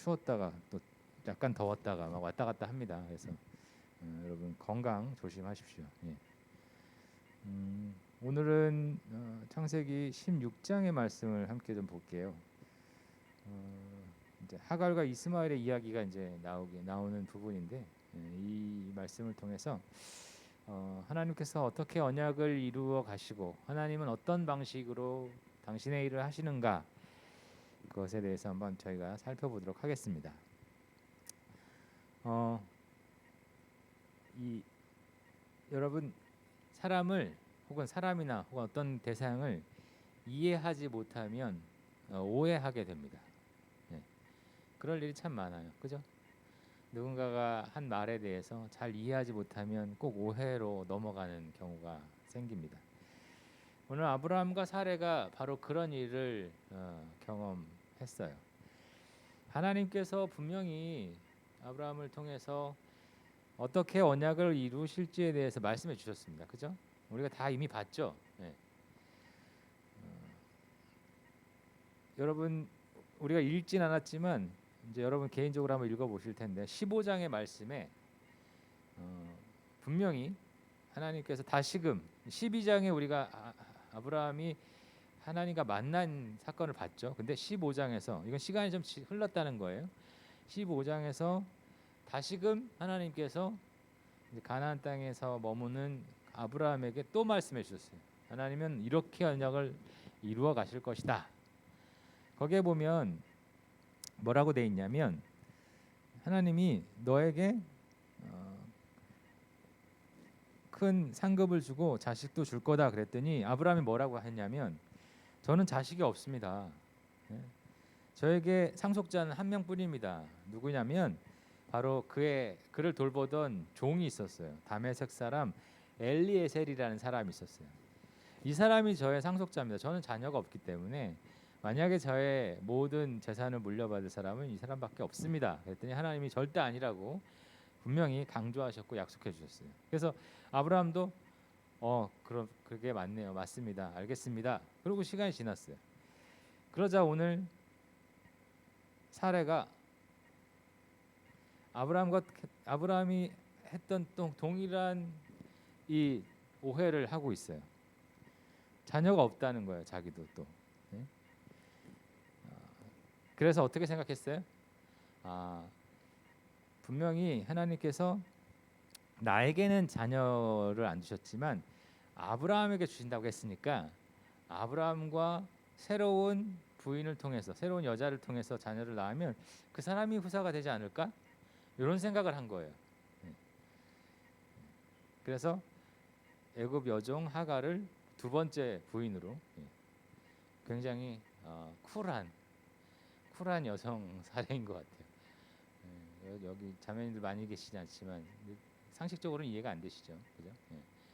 추웠다가 또 약간 더웠다가 막 왔다 갔다 합니다. 그래서 여러분 건강 조심하십시오. 예. 오늘은 창세기 16장의 말씀을 함께 좀 볼게요. 이제 하갈과 이스마엘의 이야기가 이제 나오는 부분인데 이 말씀을 통해서 하나님께서 어떻게 언약을 이루어 가시고 하나님은 어떤 방식으로 당신의 일을 하시는가, 그것에 대해서 한번 저희가 살펴보도록 하겠습니다. 여러분, 사람을 혹은 사람이나 혹은 어떤 대상을 이해하지 못하면 오해하게 됩니다. 네. 그럴 일이 참 많아요. 그죠? 누군가가 한 말에 대해서 잘 이해하지 못하면 꼭 오해로 넘어가는 경우가 생깁니다. 오늘 아브라함과 사레가 바로 그런 일을 경험했어요. 하나님께서 분명히 아브라함을 통해서 어떻게 언약을 이루실지에 대해서 말씀해 주셨습니다. 그죠? 우리가 다 이미 봤죠. 네. 여러분, 우리가 읽진 않았지만 이제 여러분 개인적으로 한번 읽어보실 텐데 15장의 말씀에 분명히 하나님께서 다시금 12장에 우리가 아브라함이 하나님과 만난 사건을 봤죠. 근데 15장에서 이건 시간이 좀 흘렀다는 거예요. 15장에서 다시금 하나님께서 이제 가나안 땅에서 머무는 아브라함에게 또 말씀해 주셨어요. 하나님은 이렇게 언약을 이루어 가실 것이다. 거기에 보면 뭐라고 돼 있냐면 하나님이 너에게 큰 상급을 주고 자식도 줄 거다 그랬더니 아브라함이 뭐라고 했냐면 저는 자식이 없습니다. 저에게 상속자는 한 명뿐입니다. 누구냐면 바로 그를 돌보던 종이 있었어요. 다메섹 사람 엘리에셀이라는 사람이 있었어요. 이 사람이 저의 상속자입니다. 저는 자녀가 없기 때문에 만약에 저의 모든 재산을 물려받을 사람은 이 사람밖에 없습니다. 그랬더니 하나님이 절대 아니라고 분명히 강조하셨고 약속해 주셨어요. 그래서 아브라함도 그럼 그게 맞네요. 맞습니다. 알겠습니다. 그리고 시간이 지났어요. 그러자 오늘 사례가 아브라함이 했던 동일한 이 오해를 하고 있어요. 자녀가 없다는 거예요. 자기도 또. 네? 그래서 어떻게 생각했어요? 분명히 하나님께서 나에게는 자녀를 안 주셨지만 아브라함에게 주신다고 했으니까 아브라함과 새로운 부인을 통해서 새로운 여자를 통해서 자녀를 낳으면 그 사람이 후사가 되지 않을까? 이런 생각을 한 거예요. 그래서 애굽 여종 하갈을 두 번째 부인으로 굉장히 쿨한 여성 사례인 것 같아요. 여기 자매님들 많이 계시지 않지만 상식적으로는 이해가 안 되시죠, 그죠?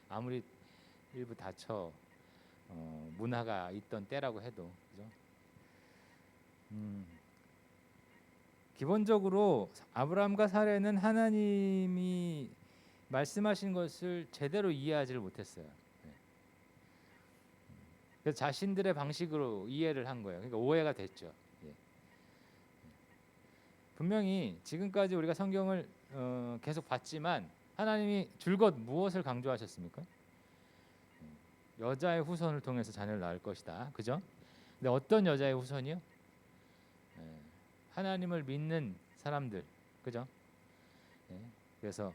아무리 일부 다처 문화가 있던 때라고 해도, 그죠? 기본적으로 아브라함과 사레는 하나님이 말씀하신 것을 제대로 이해하지를 못했어요. 그래서 자신들의 방식으로 이해를 한 거예요. 그러니까 오해가 됐죠. 분명히 지금까지 우리가 성경을 계속 봤지만 하나님이 줄곧 무엇을 강조하셨습니까? 여자의 후손을 통해서 자녀를 낳을 것이다. 그죠? 근데 어떤 여자의 후손이요? 하나님을 믿는 사람들. 그죠? 그래서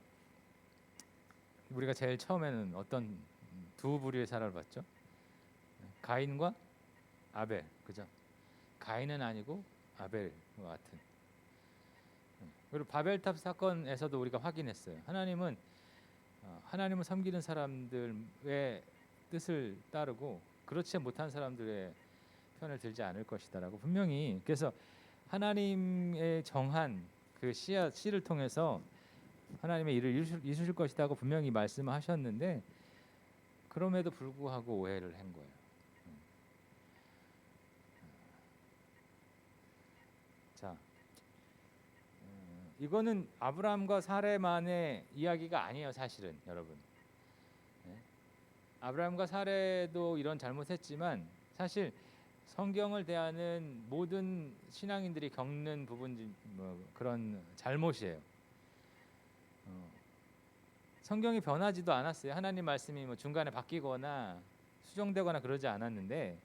우리가 제일 처음에는 어떤 두 부류의 사람을 봤죠? 가인과 아벨. 그죠? 가인은 아니고 아벨과 같은. 그리고 바벨탑 사건에서도 우리가 확인했어요. 하나님은 하나님을 섬기는 사람들의 뜻을 따르고 그렇지 못한 사람들의 편을 들지 않을 것이다라고 분명히. 그래서 하나님의 정한 그 씨를 통해서 하나님의 일을 이루실 것이다고 분명히 말씀하셨는데 그럼에도 불구하고 오해를 한 거예요. 자, 이거는 아브라함과 사레만의 이야기가 아니에요, 사실은 여러분. 아브라함과 사레도 이런 잘못했지만 사실 성경을 대하는 모든 신앙인들이 겪는 부분 그런 잘못이에요. 성경이 변하지도 않았어요. 하나님 말씀이 뭐 중간에 바뀌거나 수정되거나 그러지 않았는데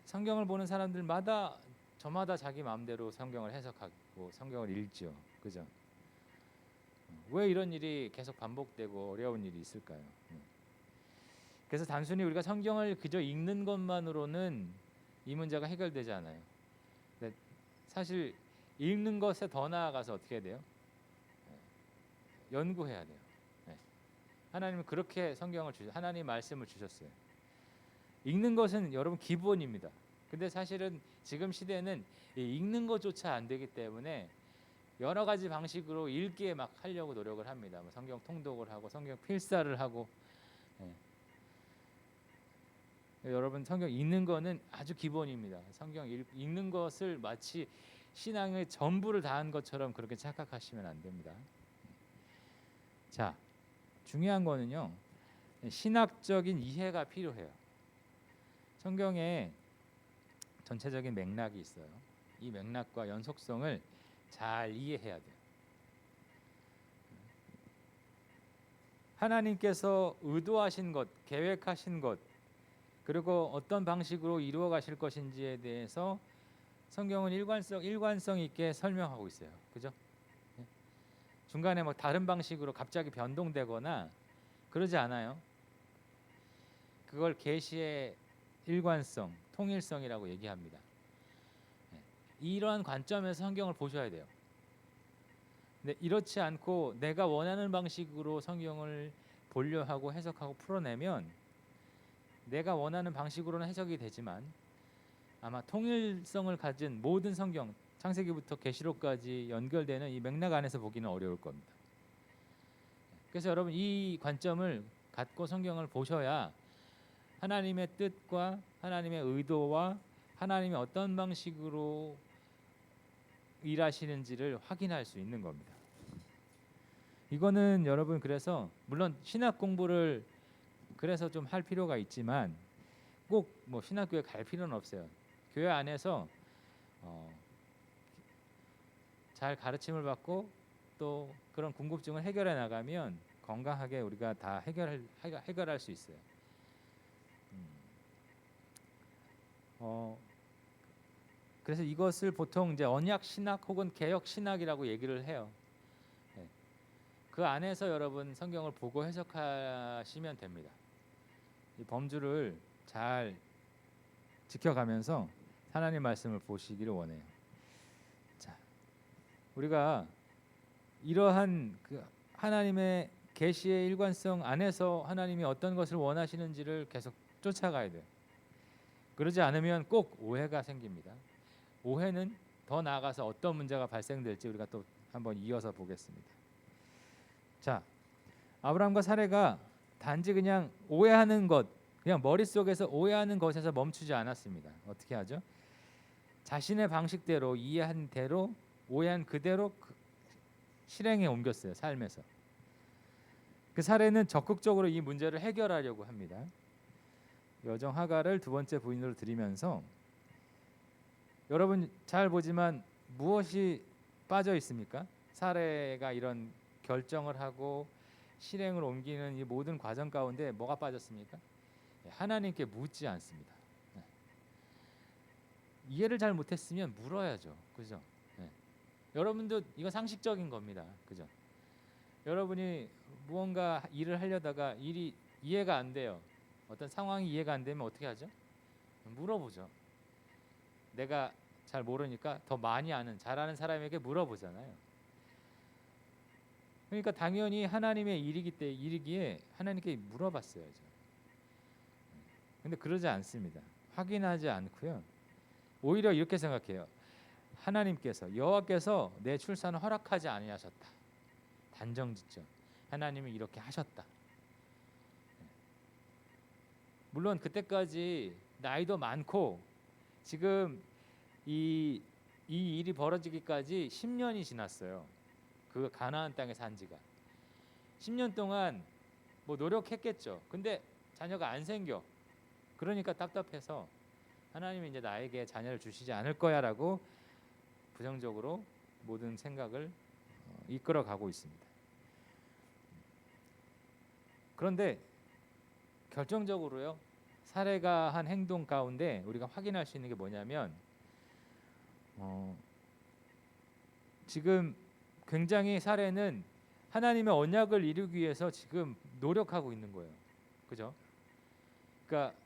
성경을 보는 사람들마다 저마다 자기 마음대로 성경을 해석하고 성경을 읽죠. 그죠? 왜 이런 일이 계속 반복되고 어려운 일이 있을까요? 그래서 단순히 우리가 성경을 그저 읽는 것만으로는 이 문제가 해결되지 않아요. 근데 사실 읽는 것에 더 나아가서 어떻게 해야 돼요? 연구해야 돼요. 하나님은 그렇게 성경을 하나님 말씀을 주셨어요. 읽는 것은 여러분 기본입니다. 근데 사실은 지금 시대는 읽는 것조차 안 되기 때문에 여러 가지 방식으로 읽기에 막 하려고 노력을 합니다. 뭐 성경 통독을 하고 성경 필사를 하고. 여러분 성경 읽는 거는 아주 기본입니다. 성경 읽는 것을 마치 신앙의 전부를 다한 것처럼 그렇게 착각하시면 안 됩니다. 자, 중요한 거는요. 신학적인 이해가 필요해요. 성경에 전체적인 맥락이 있어요. 이 맥락과 연속성을 잘 이해해야 돼요. 하나님께서 의도하신 것, 계획하신 것, 그리고 어떤 방식으로 이루어 가실 것인지에 대해서 성경은 일관성 있게 설명하고 있어요. 그죠? 중간에 뭐 다른 방식으로 갑자기 변동되거나 그러지 않아요. 그걸 계시의 일관성, 통일성이라고 얘기합니다. 이러한 관점에서 성경을 보셔야 돼요. 근데 이렇지 않고 내가 원하는 방식으로 성경을 보려 하고 해석하고 풀어내면 내가 원하는 방식으로는 해석이 되지만 아마 통일성을 가진 모든 성경, 창세기부터 계시록까지 연결되는 이 맥락 안에서 보기는 어려울 겁니다. 그래서 여러분 이 관점을 갖고 성경을 보셔야 하나님의 뜻과 하나님의 의도와 하나님이 어떤 방식으로 일하시는지를 확인할 수 있는 겁니다. 이거는 여러분 그래서 물론 신학 공부를 그래서 좀 할 필요가 있지만 꼭 뭐 신학교에 갈 필요는 없어요. 교회 안에서 잘 가르침을 받고 또 그런 궁금증을 해결해 나가면 건강하게 우리가 다 해결할 수 있어요. 그래서 이것을 보통 이제 언약 신학 혹은 개혁 신학이라고 얘기를 해요. 그 안에서 여러분 성경을 보고 해석하시면 됩니다. 이 범주를 잘 지켜가면서 하나님 말씀을 보시기를 원해요. 자, 우리가 이러한 그 하나님의 계시의 일관성 안에서 하나님이 어떤 것을 원하시는지를 계속 쫓아가야 돼요. 그러지 않으면 꼭 오해가 생깁니다. 오해는 더 나아가서 어떤 문제가 발생될지 우리가 또 한번 이어서 보겠습니다. 자, 아브라함과 사레가 단지 그냥 오해하는 것, 그냥 머릿속에서 오해하는 것에서 멈추지 않았습니다. 어떻게 하죠? 자신의 방식대로 이해한 대로 오해한 그대로 실행에 옮겼어요. 삶에서. 그 사레는 적극적으로 이 문제를 해결하려고 합니다. 여정 하갈을 두 번째 부인으로 들이면서 여러분 잘 보지만 무엇이 빠져 있습니까? 사레가 이런 결정을 하고 실행을 옮기는 이 모든 과정 가운데 뭐가 빠졌습니까? 하나님께 묻지 않습니다. 이해를 잘 못했으면 물어야죠. 그죠? 여러분도 이거 상식적인 겁니다. 그죠? 여러분이 무언가 일을 하려다가 일이 이해가 안 돼요. 어떤 상황이 이해가 안 되면 어떻게 하죠? 물어보죠. 내가 잘 모르니까 더 많이 잘 아는 사람에게 물어보잖아요. 그러니까 당연히 하나님의 일이기에 하나님께 물어봤어야죠. 근데 그러지 않습니다. 확인하지 않고요. 오히려 이렇게 생각해요. 하나님께서 여호와께서 내 출산을 허락하지 아니하셨다. 단정짓죠. 하나님이 이렇게 하셨다. 물론 그때까지 나이도 많고 지금 이 일이 벌어지기까지 10년이 지났어요. 그 가나안 땅에 산 지가 10년 동안 뭐 노력했겠죠. 근데 자녀가 안 생겨. 그러니까 답답해서 하나님이 이제 나에게 자녀를 주시지 않을 거야라고 부정적으로 모든 생각을 이끌어 가고 있습니다. 그런데 결정적으로요, 사례가 한 행동 가운데 우리가 확인할 수 있는 게 뭐냐면 지금 굉장히 사례는 하나님의 언약을 이루기 위해서 지금 노력하고 있는 거예요. 그죠? 그러니까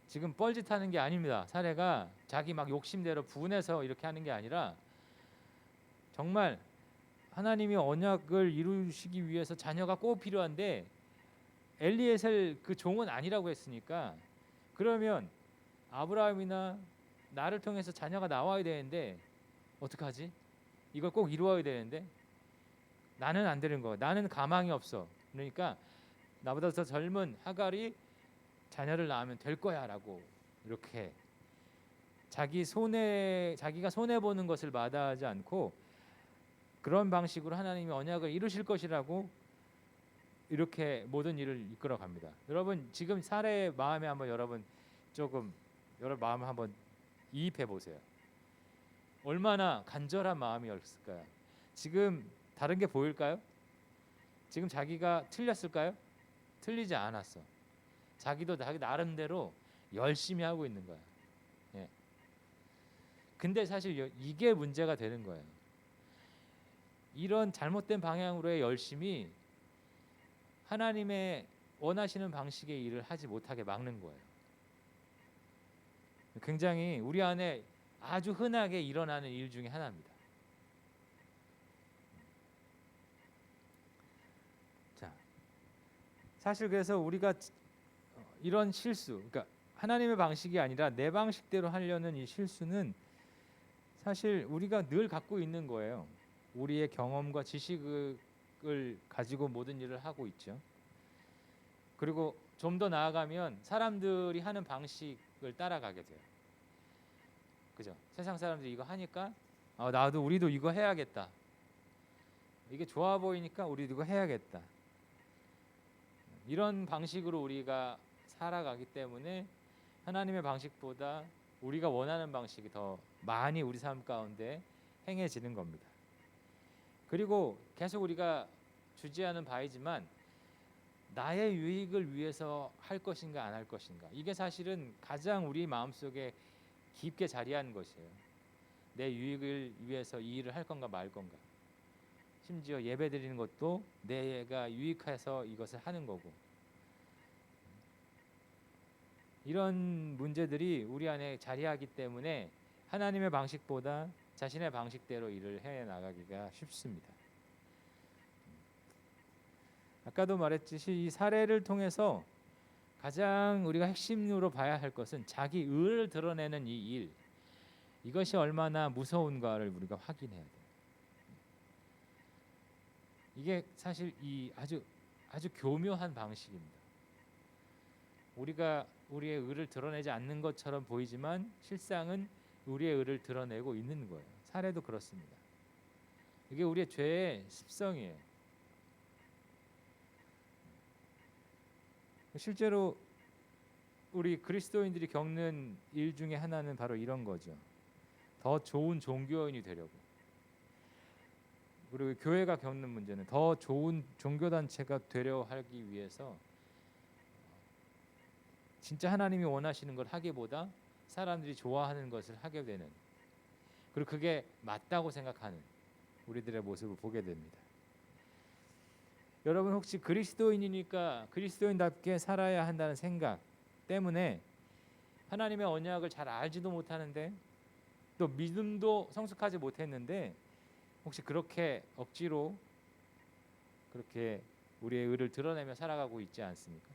지금 뻘짓하는 게 아닙니다. 사례가 자기 막 욕심대로 분해서 이렇게 하는 게 아니라 정말 하나님이 언약을 이루시기 위해서 자녀가 꼭 필요한데 엘리에셀 그 종은 아니라고 했으니까, 그러면 아브라함이나 나를 통해서 자녀가 나와야 되는데 어떡하지? 이걸 꼭 이루어야 되는데 나는 안 되는 거야. 나는 가망이 없어. 그러니까 나보다 더 젊은 하갈이 자녀를 낳으면 될 거야라고 이렇게 자기가 손해 보는 것을 마다하지 않고 그런 방식으로 하나님이 언약을 이루실 것이라고 이렇게 모든 일을 이끌어 갑니다. 여러분 지금 사례의 마음에 한번 여러분 마음 한번 이입해 보세요. 얼마나 간절한 마음이었을까요? 지금 다른 게 보일까요? 지금 자기가 틀렸을까요? 틀리지 않았어. 자기도 자기 나름대로 열심히 하고 있는 거야. 예. 근데 사실 이게 문제가 되는 거예요. 이런 잘못된 방향으로의 열심이 하나님의 원하시는 방식의 일을 하지 못하게 막는 거예요. 굉장히 우리 안에 아주 흔하게 일어나는 일 중에 하나입니다. 자, 사실 그래서 우리가 이런 실수, 그러니까 하나님의 방식이 아니라 내 방식대로 하려는 이 실수는 사실 우리가 늘 갖고 있는 거예요. 우리의 경험과 지식을 가지고 모든 일을 하고 있죠. 그리고 좀 더 나아가면 사람들이 하는 방식을 따라가게 돼요. 그죠? 세상 사람들이 이거 하니까 우리도 이거 해야겠다. 이게 좋아 보이니까 우리도 이거 해야겠다. 이런 방식으로 우리가 살아가기 때문에 하나님의 방식보다 우리가 원하는 방식이 더 많이 우리 삶 가운데 행해지는 겁니다. 그리고 계속 우리가 주제하는 바이지만 나의 유익을 위해서 할 것인가 안 할 것인가, 이게 사실은 가장 우리 마음속에 깊게 자리한 것이에요. 내 유익을 위해서 이 일을 할 건가 말 건가. 심지어 예배 드리는 것도 내가 유익해서 이것을 하는 거고. 이런 문제들이 우리 안에 자리하기 때문에 하나님의 방식보다 자신의 방식대로 일을 해 나가기가 쉽습니다. 아까도 말했듯이 이 사례를 통해서 가장 우리가 핵심으로 봐야 할 것은 자기 의를 드러내는 이 일, 이것이 얼마나 무서운가를 우리가 확인해야 돼요. 이게 사실 이 아주 교묘한 방식입니다. 우리가 우리의 의를 드러내지 않는 것처럼 보이지만 실상은 우리의 의를 드러내고 있는 거예요. 사례도 그렇습니다. 이게 우리의 죄의 습성이에요. 실제로 우리 그리스도인들이 겪는 일 중에 하나는 바로 이런 거죠. 더 좋은 종교인이 되려고. 그리고 교회가 겪는 문제는 더 좋은 종교단체가 되려 하기 위해서 진짜 하나님이 원하시는 걸 하기보다 사람들이 좋아하는 것을 하게 되는, 그리고 그게 맞다고 생각하는 우리들의 모습을 보게 됩니다. 여러분 혹시 그리스도인이니까 그리스도인답게 살아야 한다는 생각 때문에 하나님의 언약을 잘 알지도 못하는데 또 믿음도 성숙하지 못했는데 혹시 그렇게 억지로 그렇게 우리의 의를 드러내며 살아가고 있지 않습니까?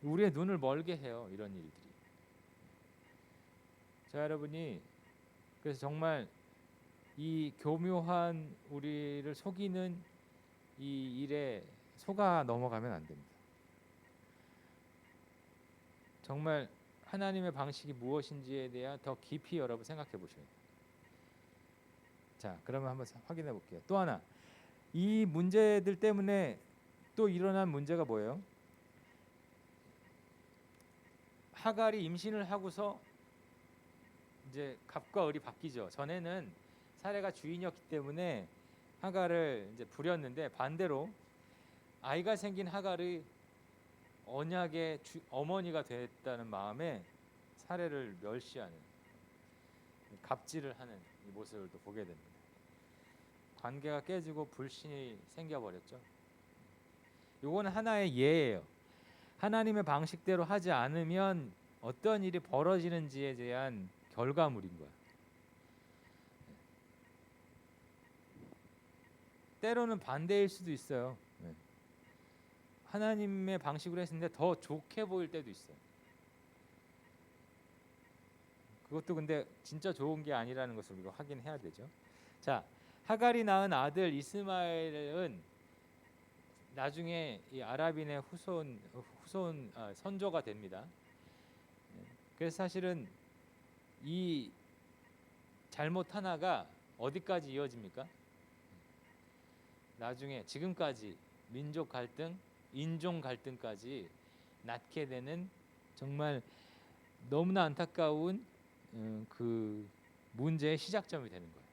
우리의 눈을 멀게 해요, 이런 일들이. 자, 여러분이 그래서 정말 이 교묘한 우리를 속이는 이 일에 속아 넘어가면 안 됩니다. 정말 하나님의 방식이 무엇인지에 대한 더 깊이 여러분 생각해 보셔야 돼요. 자, 그러면 한번 확인해 볼게요. 또 하나, 이 문제들 때문에 또 일어난 문제가 뭐예요? 하갈이 임신을 하고서 이제 갑과 을이 바뀌죠. 전에는 사레가 주인이었기 때문에 하갈을 이제 부렸는데 반대로 아이가 생긴 하갈이 언약의 어머니가 됐다는 마음에 사레를 멸시하는, 갑질을 하는 이 모습을 또 보게 됩니다. 관계가 깨지고 불신이 생겨버렸죠. 이건 하나의 예예요. 하나님의 방식대로 하지 않으면 어떤 일이 벌어지는지에 대한 결과물인 거야. 때로는 반대일 수도 있어요. 하나님의 방식으로 했는데 더 좋게 보일 때도 있어요. 그것도 근데 진짜 좋은 게 아니라는 것을 우리가 확인해야 되죠. 자, 하갈이 낳은 아들 이스마엘은 나중에 이 아랍인의 선조가 됩니다. 그래서 사실은 이 잘못 하나가 어디까지 이어집니까? 나중에 지금까지 민족 갈등, 인종 갈등까지 낳게 되는 정말 너무나 안타까운 그 문제의 시작점이 되는 거예요.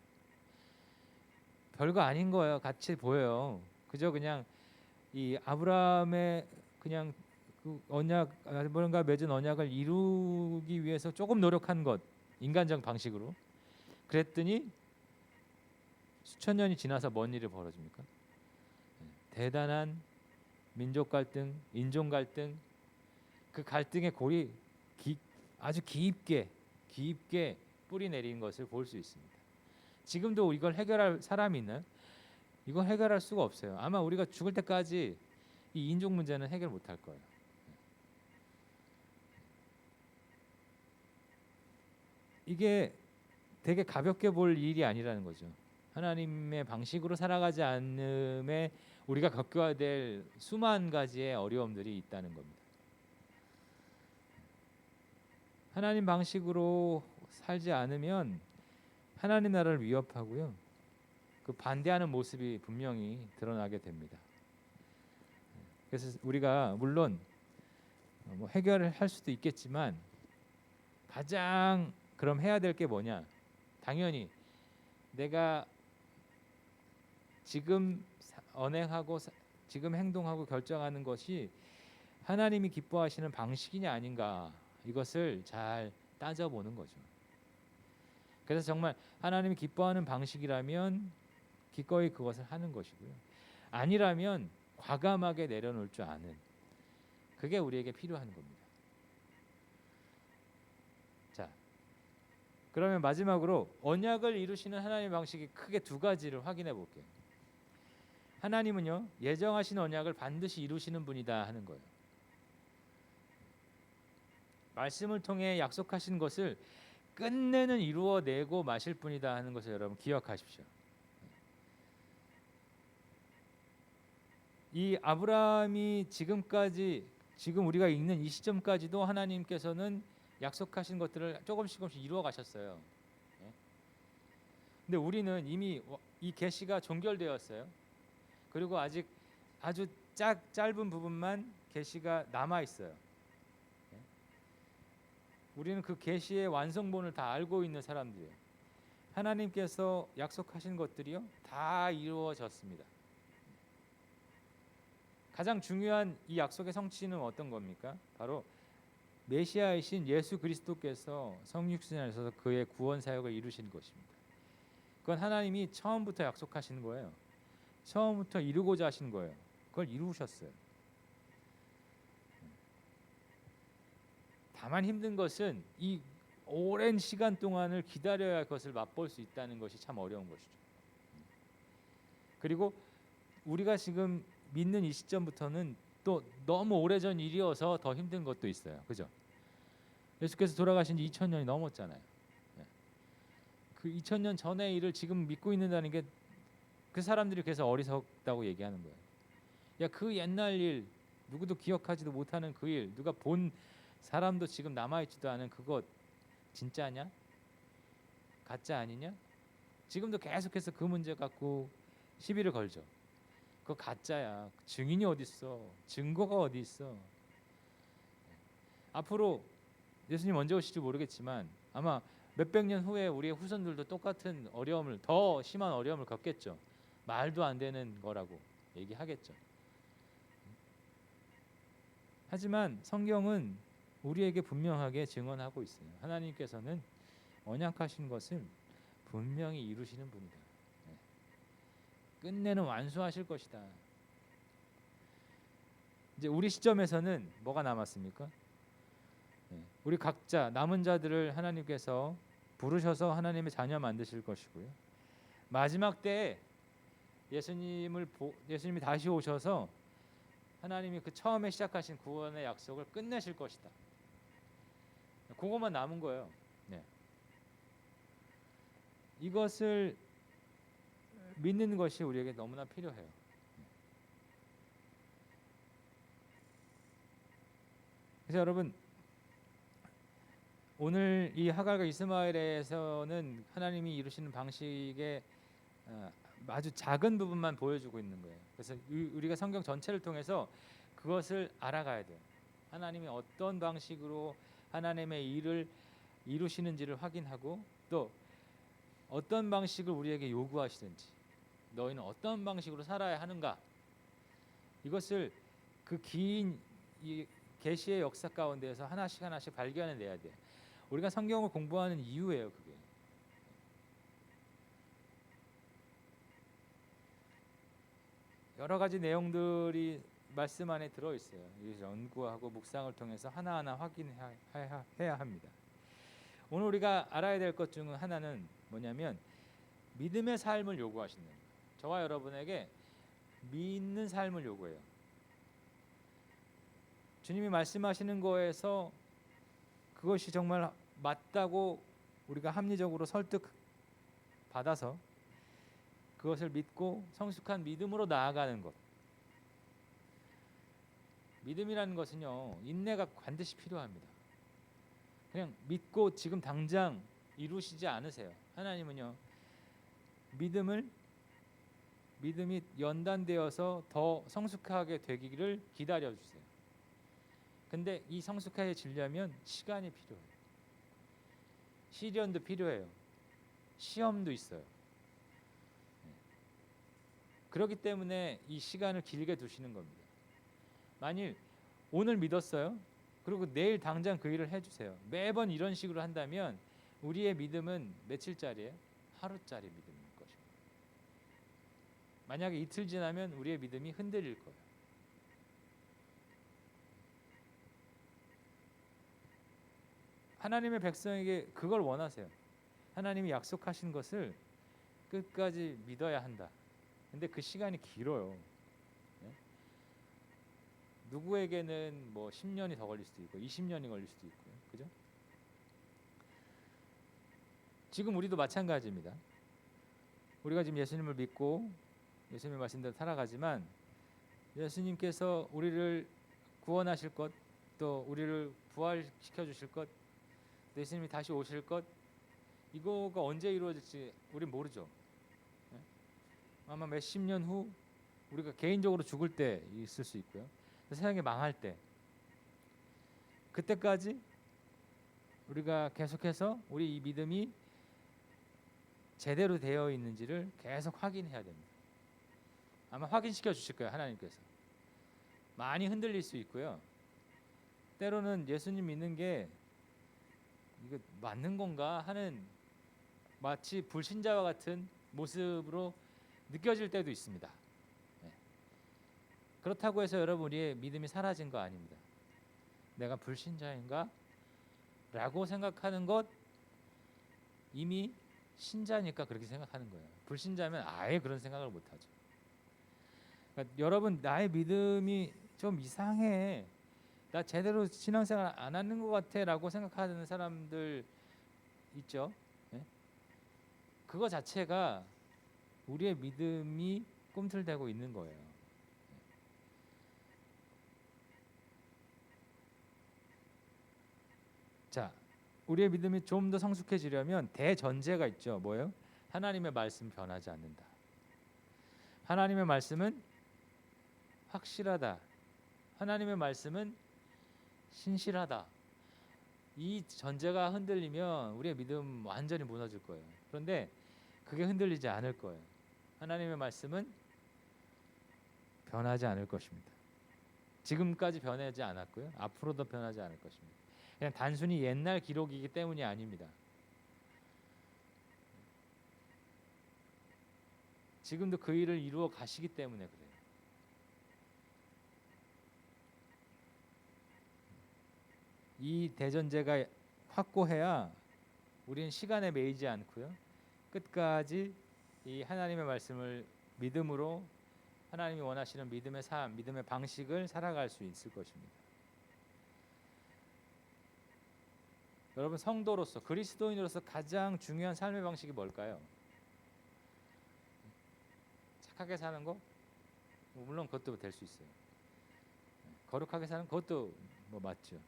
별거 아닌 거예요. 같이 보여요. 그저 그냥 이 아브라함의 그냥 그 언약, 뭔가 맺은 언약을 이루기 위해서 조금 노력한 것, 인간적 방식으로. 그랬더니 수천 년이 지나서 뭔 일이 벌어집니까? 대단한 민족 갈등, 인종 갈등, 그 갈등의 골이 아주 깊게 뿌리 내린 것을 볼 수 있습니다. 지금도 이걸 해결할 사람이 있나요? 이거 해결할 수가 없어요. 아마 우리가 죽을 때까지 이 인종 문제는 해결 못할 거예요. 이게 되게 가볍게 볼 일이 아니라는 거죠. 하나님의 방식으로 살아가지 않음에 우리가 겪어야 될 수만 가지의 어려움들이 있다는 겁니다. 하나님 방식으로 살지 않으면 하나님 나라를 위협하고요. 그 반대하는 모습이 분명히 드러나게 됩니다. 그래서 우리가 물론 뭐 해결을 할 수도 있겠지만 가장 그럼 해야 될 게 뭐냐? 당연히 내가 지금 언행하고 지금 행동하고 결정하는 것이 하나님이 기뻐하시는 방식이냐 아닌가, 이것을 잘 따져보는 거죠. 그래서 정말 하나님이 기뻐하는 방식이라면 기꺼이 그것을 하는 것이고요. 아니라면 과감하게 내려놓을 줄 아는, 그게 우리에게 필요한 겁니다. 자, 그러면 마지막으로 언약을 이루시는 하나님의 방식이 크게 두 가지를 확인해 볼게요. 하나님은요, 예정하신 언약을 반드시 이루시는 분이다 하는 거예요. 말씀을 통해 약속하신 것을 끝내는 이루어내고 마실 분이다 하는 것을 여러분 기억하십시오. 이 아브라함이 지금 우리가 읽는 이 시점까지도 하나님께서는 약속하신 것들을 조금씩 이루어 가셨어요. 근데 우리는 이미 이 계시가 종결되었어요. 그리고 아직 아주 짧은 부분만 계시가 남아 있어요. 우리는 그 계시의 완성본을 다 알고 있는 사람들이에요. 하나님께서 약속하신 것들이요, 다 이루어졌습니다. 가장 중요한 이 약속의 성취는 어떤 겁니까? 바로 메시아이신 예수 그리스도께서 성육신 안에서 그의 구원 사역을 이루신 것입니다. 그건 하나님이 처음부터 약속하신 거예요. 처음부터 이루고자 하신 거예요. 그걸 이루셨어요. 다만 힘든 것은 이 오랜 시간 동안을 기다려야 할 것을 맛볼 수 있다는 것이 참 어려운 것이죠. 그리고 우리가 지금 믿는 이 시점부터는 또 너무 오래전 일이어서 더 힘든 것도 있어요. 그죠? 예수께서 돌아가신 지 2000년이 넘었잖아요. 그 2000년 전의 일을 지금 믿고 있는다는 게 그 사람들이 그래서 어리석다고 얘기하는 거예요. 야, 그 옛날 일, 누구도 기억하지도 못하는 그 일, 누가 본 사람도 지금 남아있지도 않은 그것 진짜냐? 가짜 아니냐? 지금도 계속해서 그 문제 갖고 시비를 걸죠. 그거 가짜야. 증인이 어디 있어? 증거가 어디 있어? 앞으로 예수님 언제 오실지 모르겠지만 아마 몇백 년 후에 우리의 후손들도 똑같은 어려움을, 더 심한 어려움을 겪겠죠. 말도 안 되는 거라고 얘기하겠죠. 하지만 성경은 우리에게 분명하게 증언하고 있어요. 하나님께서는 언약하신 것을 분명히 이루시는 분이다. 끝내는 완수하실 것이다. 이제 우리 시점에서는 뭐가 남았습니까? 우리 각자 남은 자들을 하나님께서 부르셔서 하나님의 자녀 만드실 것이고요. 마지막 때에 예수님이 다시 오셔서 하나님이 그 처음에 시작하신 구원의 약속을 끝내실 것이다. 그것만 남은 거예요. 네. 이것을 믿는 것이 우리에게 너무나 필요해요. 그래서 여러분, 오늘 이 하갈과 이스마엘에서는 하나님이 이루시는 방식의 아주 작은 부분만 보여주고 있는 거예요. 그래서 우리가 성경 전체를 통해서 그것을 알아가야 돼요. 하나님이 어떤 방식으로 하나님의 일을 이루시는지를 확인하고, 또 어떤 방식을 우리에게 요구하시는지, 너희는 어떤 방식으로 살아야 하는가, 이것을 그 긴 계시의 역사 가운데에서 하나씩 발견해내야 돼요. 우리가 성경을 공부하는 이유예요, 그게. 여러 가지 내용들이 말씀 안에 들어 있어요. 이 연구하고 묵상을 통해서 하나하나 확인해야 합니다. 오늘 우리가 알아야 될 것 중 하나는 뭐냐면 믿음의 삶을 요구하시는 거예요. 저와 여러분에게 믿는 삶을 요구해요. 주님이 말씀하시는 거에서 그것이 정말 맞다고 우리가 합리적으로 설득받아서 그것을 믿고 성숙한 믿음으로 나아가는 것. 믿음이라는 것은요, 인내가 반드시 필요합니다. 그냥 믿고 지금 당장 이루시지 않으세요. 하나님은요, 믿음이 연단되어서 더 성숙하게 되기를 기다려 주세요. 근데 이 성숙해지려면 시간이 필요해요. 시련도 필요해요. 시험도 있어요. 그렇기 때문에 이 시간을 길게 두시는 겁니다. 만일 오늘 믿었어요. 그리고 내일 당장 그 일을 해주세요. 매번 이런 식으로 한다면 우리의 믿음은 며칠짜리예요? 하루짜리 믿음일 것입니다. 만약에 이틀 지나면 우리의 믿음이 흔들릴 거예요. 하나님의 백성에게 그걸 원하세요. 하나님이 약속하신 것을 끝까지 믿어야 한다. 근데 그 시간이 길어요. 네? 누구에게는 뭐 10년이 더 걸릴 수도 있고 20년이 걸릴 수도 있고요. 그죠? 지금 우리도 마찬가지입니다. 우리가 지금 예수님을 믿고 예수님의 말씀대로 살아가지만 예수님께서 우리를 구원하실 것, 또 우리를 부활시켜 주실 것, 예수님이 다시 오실 것, 이거가 언제 이루어질지 우린 모르죠. 아마 몇십 년 후 우리가 개인적으로 죽을 때 있을 수 있고요. 세상이 망할 때, 그때까지 우리가 계속해서 우리 이 믿음이 제대로 되어 있는지를 계속 확인해야 됩니다. 아마 확인시켜 주실 거예요, 하나님께서. 많이 흔들릴 수 있고요. 때로는 예수님 믿는 게 이거 맞는 건가 하는 마치 불신자와 같은 모습으로 느껴질 때도 있습니다. 네. 그렇다고 해서 여러분 우리의 믿음이 사라진 거 아닙니다. 내가 불신자인가? 라고 생각하는 것, 이미 신자니까 그렇게 생각하는 거예요. 불신자면 아예 그런 생각을 못하죠. 그러니까 여러분, 나의 믿음이 좀 이상해, 나 제대로 신앙생활 안 하는 것 같아 라고 생각하는 사람들 있죠. 네? 그거 자체가 우리의 믿음이 꿈틀대고 있는 거예요. 자, 우리의 믿음이 좀 더 성숙해지려면 대전제가 있죠. 뭐예요? 하나님의 말씀 변하지 않는다. 하나님의 말씀은 확실하다. 하나님의 말씀은 신실하다. 이 전제가 흔들리면 우리의 믿음 완전히 무너질 거예요. 그런데 그게 흔들리지 않을 거예요. 하나님의 말씀은 변하지 않을 것입니다. 지금까지 변하지 않았고요. 앞으로도 변하지 않을 것입니다. 그냥 단순히 옛날 기록이기 때문이 아닙니다. 지금도 그 일을 이루어 가시기 때문에 그래요. 이 대전제가 확고해야 우리는 시간에 매이지 않고요. 끝까지 이 하나님의 말씀을 믿음으로 하나님이 원하시는 믿음의 삶, 믿음의 방식을 살아갈 수 있을 것입니다. 여러분 성도로서 그리스도인으로서 가장 중요한 삶의 방식이 뭘까요? 착하게 사는 거? 물론 그것도 될 수 있어요. 거룩하게 사는 그것도 뭐 맞죠.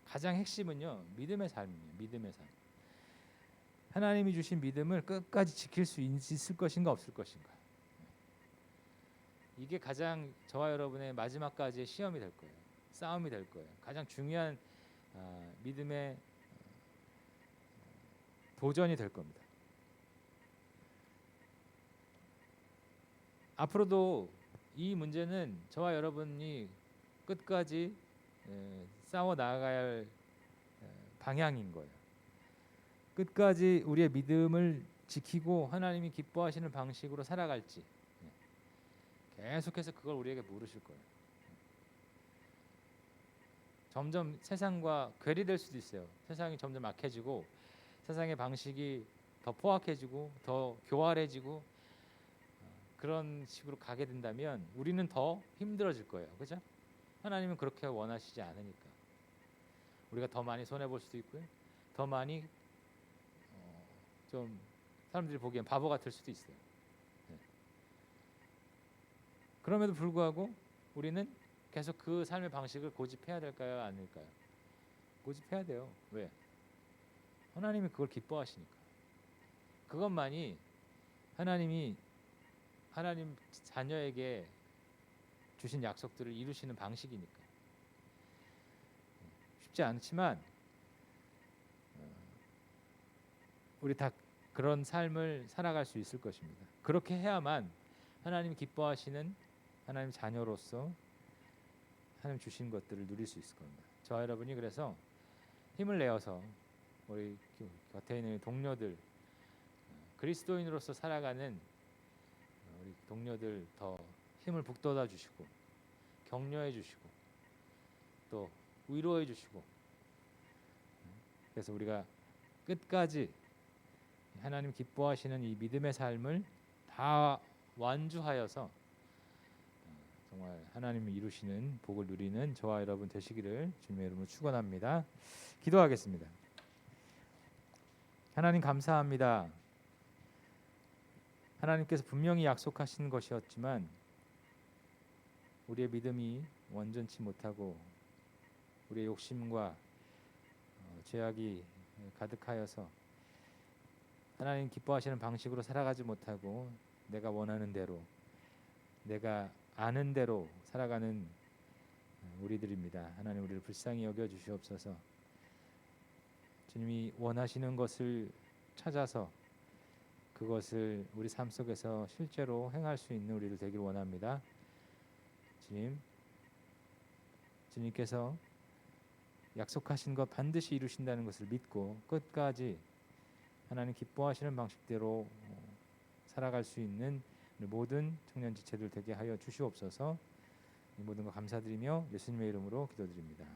가장 핵심은요 믿음의 삶이에요. 믿음의 삶. 하나님이 주신 믿음을 끝까지 지킬 수 있을 것인가 없을 것인가. 이게 가장 저와 여러분의 마지막까지의 시험이 될 거예요. 싸움이 될 거예요. 가장 중요한 믿음의 도전이 될 겁니다. 앞으로도 이 문제는 저와 여러분이 끝까지 싸워 나가야 할 방향인 거예요. 끝까지 우리의 믿음을 지키고 하나님이 기뻐하시는 방식으로 살아갈지 계속해서 그걸 우리에게 물으실 거예요. 점점 세상과 괴리될 수도 있어요. 세상이 점점 악해지고 세상의 방식이 더 포악해지고 더 교활해지고 그런 식으로 가게 된다면 우리는 더 힘들어질 거예요. 그렇죠? 하나님은 그렇게 원하시지 않으니까 우리가 더 많이 손해 볼 수도 있고요. 더 많이 좀 사람들이 보기엔 바보 같을 수도 있어요. 네. 그럼에도 불구하고 우리는 계속 그 삶의 방식을 고집해야 될까요? 아닐까요? 고집해야 돼요. 왜? 하나님이 그걸 기뻐하시니까. 그것만이 하나님 자녀에게 주신 약속들을 이루시는 방식이니까. 쉽지 않지만 우리 다 그런 삶을 살아갈 수 있을 것입니다. 그렇게 해야만 하나님이 기뻐하시는 하나님 자녀로서 하나님 주신 것들을 누릴 수 있을 겁니다. 저와 여러분이 그래서 힘을 내어서 우리 곁에 있는 동료들, 그리스도인으로서 살아가는 우리 동료들 더 힘을 북돋아 주시고 격려해 주시고 또 위로해 주시고 그래서 우리가 끝까지 하나님 기뻐하시는 이 믿음의 삶을 다 완주하여서 정말 하나님이 이루시는 복을 누리는 저와 여러분 되시기를 주님의 이름으로 축원합니다. 기도하겠습니다. 하나님 감사합니다. 하나님께서 분명히 약속하신 것이었지만 우리의 믿음이 완전치 못하고 우리의 욕심과 죄악이 가득하여서 하나님 기뻐하시는 방식으로 살아가지 못하고 내가 원하는 대로 내가 아는 대로 살아가는 우리들입니다. 하나님 우리를 불쌍히 여겨 주시옵소서. 주님이 원하시는 것을 찾아서 그것을 우리 삶 속에서 실제로 행할 수 있는 우리를 되길 원합니다. 주님께서 약속하신 것 반드시 이루신다는 것을 믿고 끝까지 하나님 기뻐하시는 방식대로 살아갈 수 있는 모든 청년 지체들 되게 하여 주시옵소서. 이 모든 것 감사드리며 예수님의 이름으로 기도드립니다.